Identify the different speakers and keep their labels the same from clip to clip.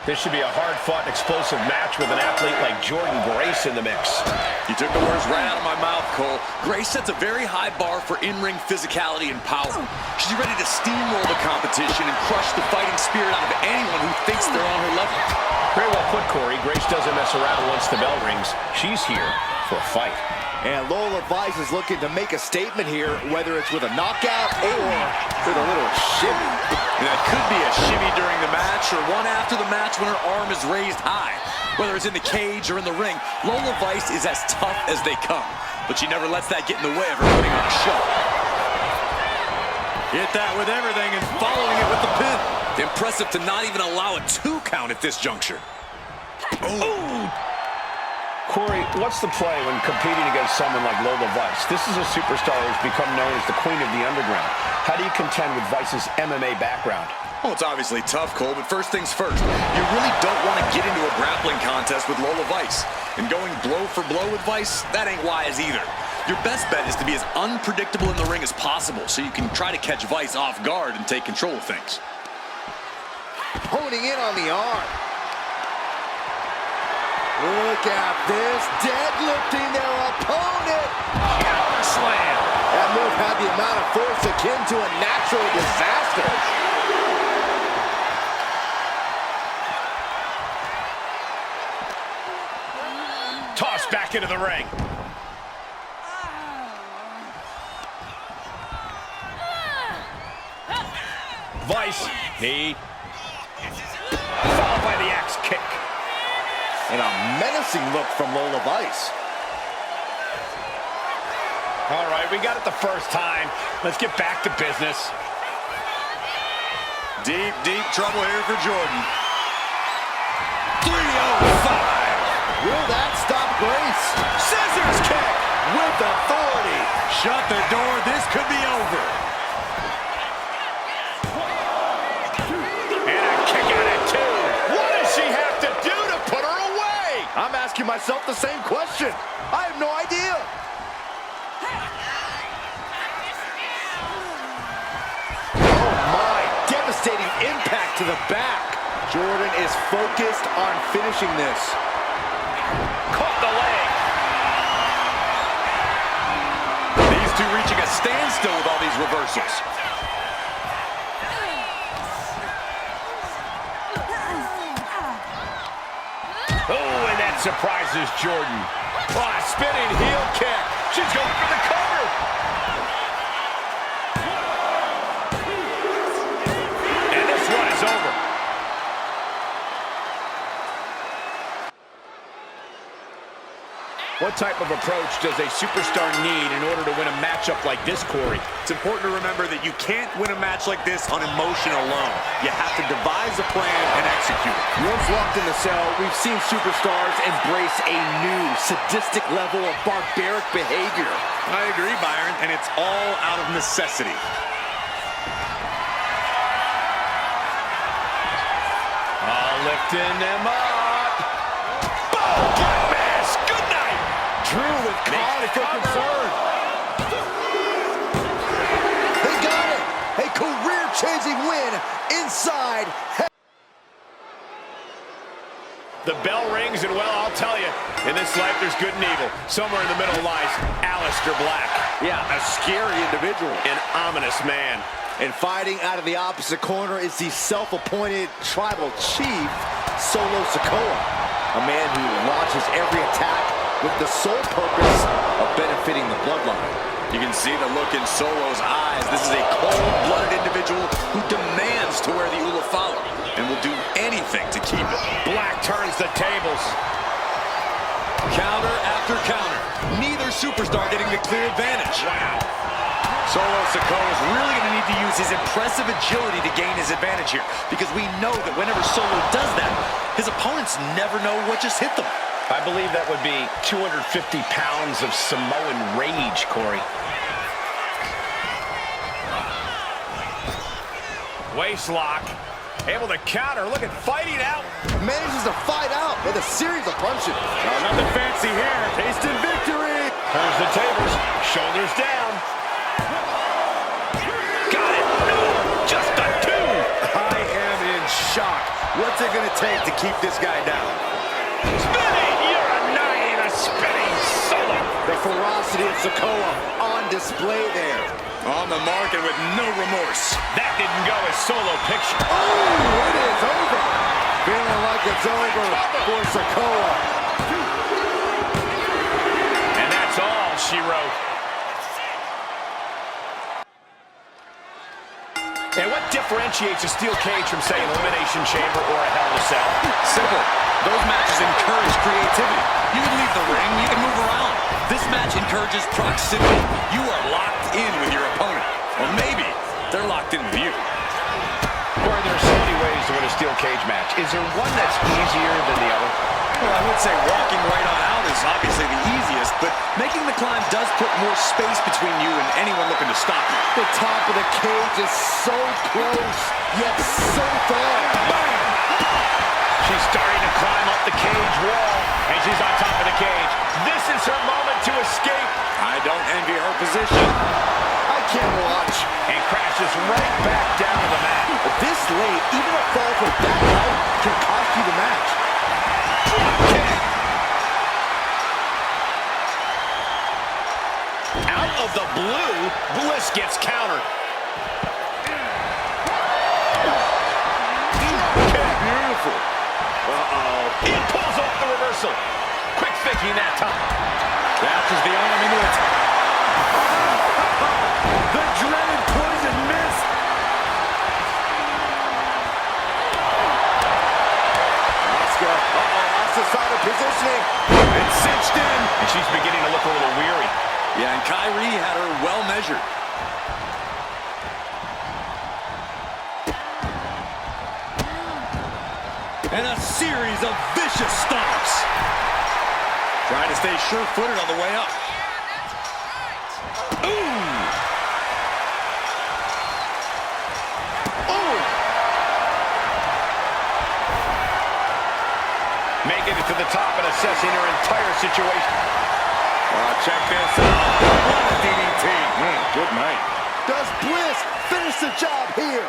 Speaker 1: This should be a hard-fought, explosive match with an athlete like Jordynne Grace in the mix.
Speaker 2: You took the words right out of my mouth, Cole. Grace sets a very high bar for in-ring physicality and power. She's ready to steamroll the competition and crush the fighting spirit out of anyone who thinks they're on her level.
Speaker 1: Very well put, Corey. Grace doesn't mess around once the bell rings. She's here for a fight.
Speaker 3: And Lola is looking to make a statement here, whether it's with a knockout or with a little shimmy.
Speaker 2: And that could be a shimmy during the match or one after the match when her arm is raised high. Whether it's in the cage or in the ring, Lola is as tough as they come. But she never lets that get in the way of her putting on a show. Hit that with everything and following it with the pin. Impressive to not even allow a 2 count at this juncture.
Speaker 1: Ooh. Corey, what's the play when competing against someone like Lola Vice? This is a superstar who's become known as the queen of the underground. How do you contend with Vice's MMA background?
Speaker 2: Well, it's obviously tough, Cole, but first things first. You really don't want to get into a grappling contest with Lola Vice. And going blow for blow with Vice, that ain't wise either. Your best bet is to be as unpredictable in the ring as possible so you can try to catch Vice off guard and take control of things.
Speaker 3: Honing in on the arm. Look at this, deadlifting their opponent.
Speaker 1: Power slam.
Speaker 3: That move had the amount of force akin to a natural disaster.
Speaker 1: Tossed back into the ring. Vice, knee. Followed by the axe kick.
Speaker 3: And a menacing look from Lola Vice.
Speaker 1: All right, we got it the first time. Let's get back to business.
Speaker 2: Deep, deep trouble here for Jordynne. 305.
Speaker 3: Will that stop Grace?
Speaker 2: Scissors kick
Speaker 3: With authority.
Speaker 2: Shut the door. This could be over.
Speaker 1: And a kick out at 2. What does she have to do to put her away?
Speaker 3: I'm asking myself the same question. I have no idea. Oh my, devastating impact to the back. Jordynne is focused on finishing this.
Speaker 1: Caught the leg.
Speaker 2: These two reaching a standstill with all these reversals.
Speaker 1: Oh, and that surprises Jordynne. Oh, a spinning heel kick. She's going for the cover. And this one is over. What type of approach does a superstar need in order to win a matchup like this, Corey?
Speaker 2: It's important to remember that you can't win a match like this on emotion alone. You have to devise a plan and execute it.
Speaker 3: Once locked in the cell, we've seen superstars embrace a new sadistic level of barbaric behavior.
Speaker 2: I agree, Byron, and it's all out of necessity.
Speaker 1: Lifting them up. Boom! Black mask. Good night.
Speaker 3: Drew with cause for concern. They got it. A career-changing win inside.
Speaker 1: The bell rings, and well, I'll tell you, in this life there's good and evil. Somewhere in the middle lies Aleister Black.
Speaker 3: Yeah, a scary individual.
Speaker 1: An ominous man.
Speaker 3: And fighting out of the opposite corner is the self-appointed tribal chief, Sikoa. A man who launches every attack with the sole purpose of benefiting the bloodline.
Speaker 2: You can see the look in Solo's eyes. This is a cold-blooded individual who demands to wear the Ulafala and will do anything to keep it.
Speaker 1: Black turns the tables.
Speaker 2: Counter after counter. Neither superstar getting the clear advantage.
Speaker 1: Wow.
Speaker 2: Sikoa is really going to need to use his impressive agility to gain his advantage here, because we know that whenever Solo does that, his opponents never know what just hit them.
Speaker 1: I believe that would be 250 pounds of Samoan rage, Corey. Waist lock. Able to counter. Look at fighting out.
Speaker 3: Manages to fight out with a series of punches.
Speaker 2: Nothing fancy here. Tasting victory.
Speaker 1: Turns the tables. Shoulders down. Got it. No, just a 2.
Speaker 3: I am in shock. What's it gonna take to keep this guy down?
Speaker 1: Spinning! You're a nine in a spinning solo.
Speaker 3: The ferocity of Sikoa on display there.
Speaker 2: On the mark and with no remorse.
Speaker 1: That didn't go as solo picture.
Speaker 3: Oh, it is over. Feeling like it's over for Sikoa.
Speaker 1: And that's all she wrote. And what differentiates a steel cage from, say, an elimination chamber or a Hell in a Cell?
Speaker 2: Simple. Those matches encourage creativity. You can leave the ring, you can move around. This match encourages proximity. You are locked in with your opponent. Or maybe they're locked in with you.
Speaker 1: Corey, there are so many ways to win a steel cage match. Is there one that's easier than the other?
Speaker 2: Well, I would say walking right on out is obviously the easiest, but making the climb does put more space between you and anyone looking to stop you.
Speaker 3: The top of the cage is so close, yet so far.
Speaker 1: Bam! She's starting to climb up the cage wall, and she's on top of the cage. This is her moment to escape.
Speaker 2: I don't envy her position.
Speaker 3: I can't watch.
Speaker 1: And crashes right back down to the mat.
Speaker 3: This late, even a fall from that height can cost you the match.
Speaker 1: Kick. Out of the blue, Bliss gets countered.
Speaker 3: Beautiful.
Speaker 1: He pulls off the reversal. Quick thinking that time.
Speaker 2: Captures the arm into it.
Speaker 3: The dreaded poison mist. Asuka. Asuka positioning.
Speaker 1: It's cinched in. And she's beginning to look a little weary.
Speaker 2: Yeah, and Kairi had her well measured. And a series of vicious stomps. Trying to stay sure-footed on the way up.
Speaker 1: Ooh! Ooh! Making it to the top and assessing her entire situation.
Speaker 2: Check this out. What a DDT. Good night.
Speaker 3: Does Bliss finish the job here?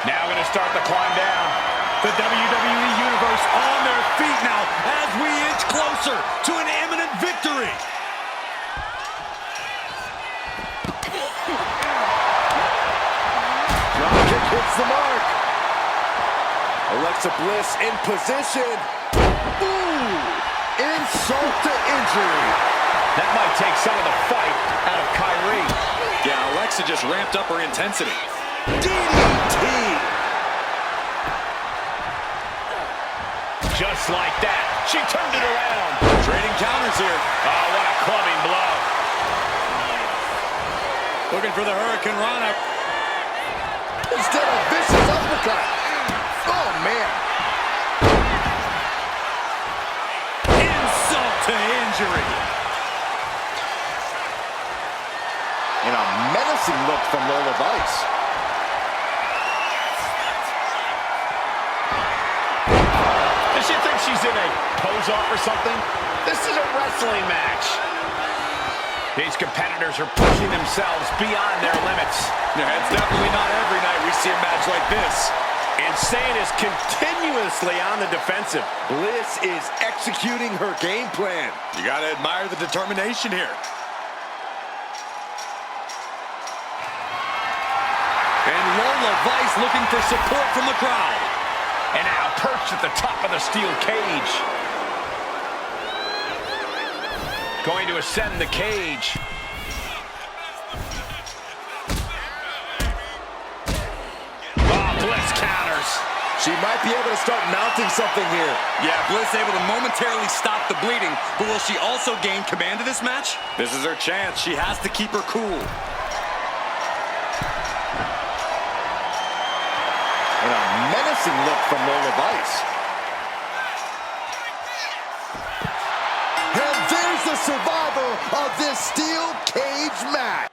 Speaker 1: Now going to start the climb down.
Speaker 2: The WWE Universe on their feet now as we inch closer to an imminent victory.
Speaker 3: Dropkick hits the mark. Alexa Bliss in position. Ooh! Insult to injury.
Speaker 1: That might take some of the fight out of Kairi.
Speaker 2: Yeah, Alexa just ramped up her intensity.
Speaker 3: DDT.
Speaker 1: Just like that, she turned it around.
Speaker 2: Trading counters here.
Speaker 1: Oh, what a clubbing blow.
Speaker 2: Looking for the Hurricane Rana.
Speaker 3: Instead of vicious uppercut. Oh, man.
Speaker 2: Insult to injury.
Speaker 3: And a menacing look from Lola Vice.
Speaker 1: Does she think she's in a pose-off or something? This is a wrestling match. These competitors are pushing themselves beyond their limits.
Speaker 2: Yeah, it's definitely not every night we see a match like this.
Speaker 1: And Sane is continuously on the defensive.
Speaker 3: Bliss is executing her game plan.
Speaker 2: You gotta admire the determination here. And Lola Vice looking for support from the crowd.
Speaker 1: And now perched at the top of the steel cage. Going to ascend the cage. Oh, Bliss counters.
Speaker 3: She might be able to start mounting something here.
Speaker 2: Yeah, Bliss able to momentarily stop the bleeding, but will she also gain command of this match? This is her chance. She has to keep her cool.
Speaker 3: And a menacing look from Lola Vice. And there's the survivor of this steel cage match.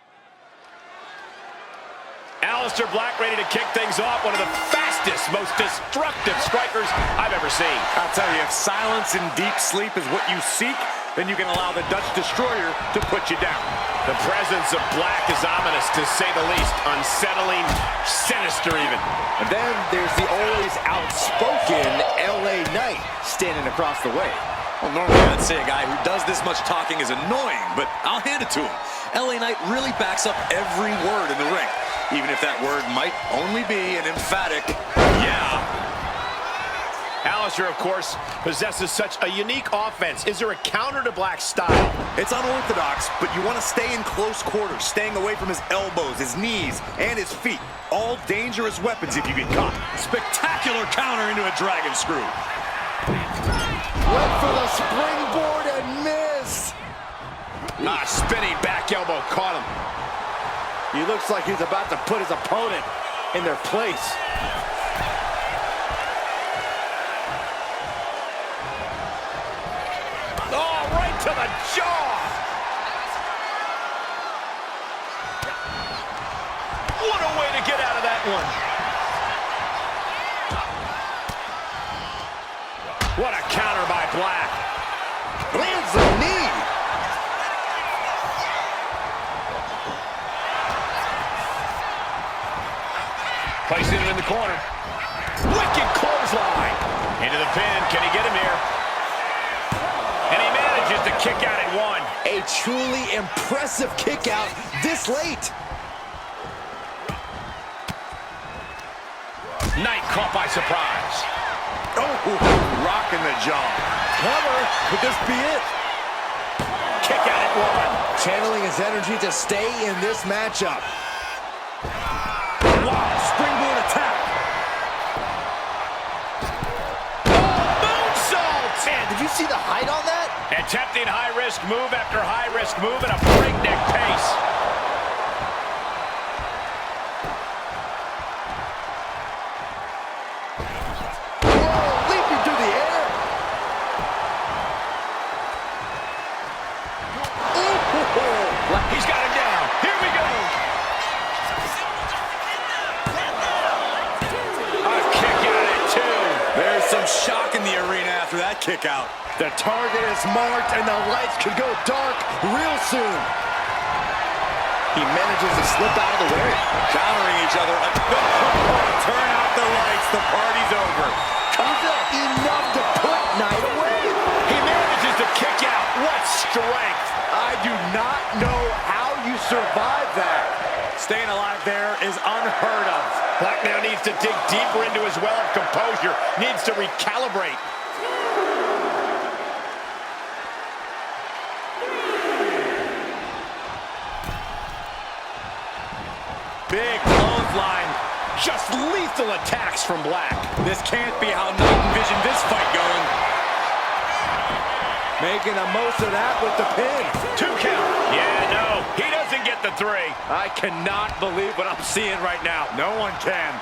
Speaker 1: Aleister Black ready to kick things off. One of the fastest, most destructive strikers I've ever seen.
Speaker 4: I'll tell you, if silence and deep sleep is what you seek, then you can allow the Dutch Destroyer to put you down.
Speaker 1: The presence of Black is ominous, to say the least. Unsettling, sinister even.
Speaker 3: And then there's the always outspoken LA Knight standing across the way.
Speaker 2: Well, normally I'd say a guy who does this much talking is annoying, but I'll hand it to him. LA Knight really backs up every word in the ring, even if that word might only be an emphatic, yeah.
Speaker 1: Aleister, of course, possesses such a unique offense. Is there a counter to Black's style?
Speaker 4: It's unorthodox, but you want to stay in close quarters, staying away from his elbows, his knees, and his feet. All dangerous weapons if you get caught.
Speaker 2: Spectacular counter into a dragon screw.
Speaker 3: Went for the springboard and missed.
Speaker 1: Spinning back elbow caught him.
Speaker 3: He looks like he's about to put his opponent in their place.
Speaker 1: Oh, right to the jaw. What a way to get out of that one. What a counter by Black.
Speaker 3: Lands a knee.
Speaker 1: Placing him in the corner. Wicked clothesline. Into the pin. Can he get him here? And he manages to kick out at one.
Speaker 3: A truly impressive kick out this late.
Speaker 1: Knight caught by surprise.
Speaker 4: Oh, rocking the jaw.
Speaker 3: Cover. Could this be it?
Speaker 1: Kick out at one.
Speaker 3: Channeling his energy to stay in this matchup.
Speaker 4: Wow, springboard attack.
Speaker 1: Moonsault!
Speaker 3: Man, did you see the height on that?
Speaker 1: Attempting high-risk move after high-risk move at a breakneck pace.
Speaker 3: Whoa, leaping through the air.
Speaker 1: He's got him down. Here we go. A kick out at two.
Speaker 2: There's some shock in the arena after that kick out.
Speaker 3: The target is marked and the lights could go dark real soon. He manages to slip out of the way.
Speaker 2: Countering each other.
Speaker 4: Turn out the lights, the party's over.
Speaker 3: Enough to put Knight away.
Speaker 1: He manages to kick out. What strength.
Speaker 3: I do not know how you survive that.
Speaker 4: Staying alive there is unheard of.
Speaker 1: Black now needs to dig deeper into his well of composure. Needs to recalibrate.
Speaker 4: Big clothesline.
Speaker 1: Just lethal attacks from Black.
Speaker 4: This can't be how Knight envisioned this fight going.
Speaker 3: Making the most of that with the pin.
Speaker 1: 2 count. Yeah, no. He doesn't get the 3.
Speaker 3: I cannot believe what I'm seeing right now.
Speaker 4: No one can.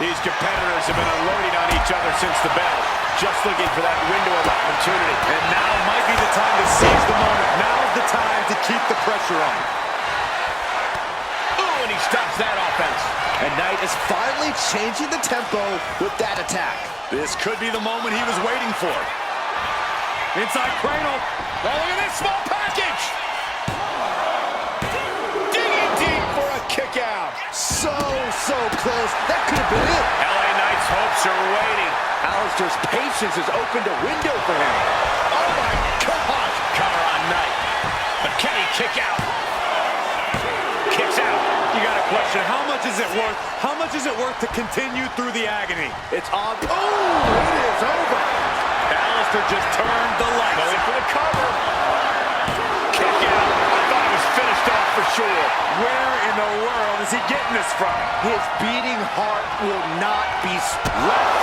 Speaker 1: These competitors have been unloading on each other since the bell. Just looking for that window of opportunity.
Speaker 4: And now might be the time to seize the moment. Now's the time to keep the pressure on.
Speaker 1: Ooh, and he stops that offense.
Speaker 3: And Knight is finally changing the tempo with that attack.
Speaker 2: This could be the moment he was waiting for.
Speaker 4: Inside cradle.
Speaker 1: Oh, look at this small package. Digging deep for a kick out.
Speaker 3: So close. That could have been it.
Speaker 1: LA Knight's hopes are waiting.
Speaker 3: Aleister's patience has opened a window for him.
Speaker 1: Oh, my God. Cover on Knight. But can he kick out? Kicks out.
Speaker 4: You got a question. How much is it worth? How much is it worth to continue through the agony?
Speaker 3: It's obvious. Oh, it is over.
Speaker 4: Aleister just turned the lights.
Speaker 1: Going for the cover. Kick out. I thought it was finished off for sure.
Speaker 4: Where in the world is he getting this from?
Speaker 3: His beating heart will not be...
Speaker 4: Left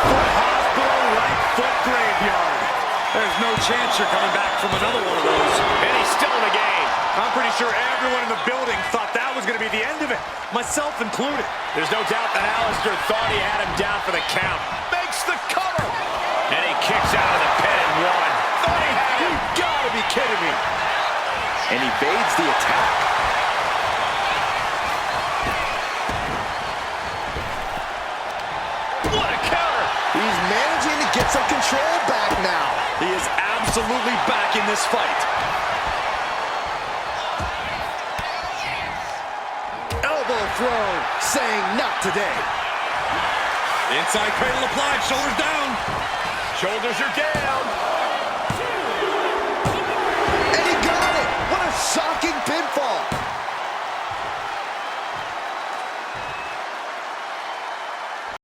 Speaker 4: foot hospital, right foot graveyard. There's no chance you're coming back from another one of those.
Speaker 1: And he's still in the game.
Speaker 4: I'm pretty sure everyone in the building thought that was going to be the end of it, myself included.
Speaker 1: There's no doubt that Aleister thought he had him down for the count. Makes the cover. And he kicks out of the pin and one. Thought he had him.
Speaker 3: You gotta be kidding me. And evades the attack.
Speaker 1: What a counter!
Speaker 3: He's managing to get some control back now.
Speaker 2: He is absolutely back in this fight.
Speaker 3: Elbow thrown, saying not today.
Speaker 2: Inside cradle applied, shoulders down.
Speaker 1: Shoulders are down.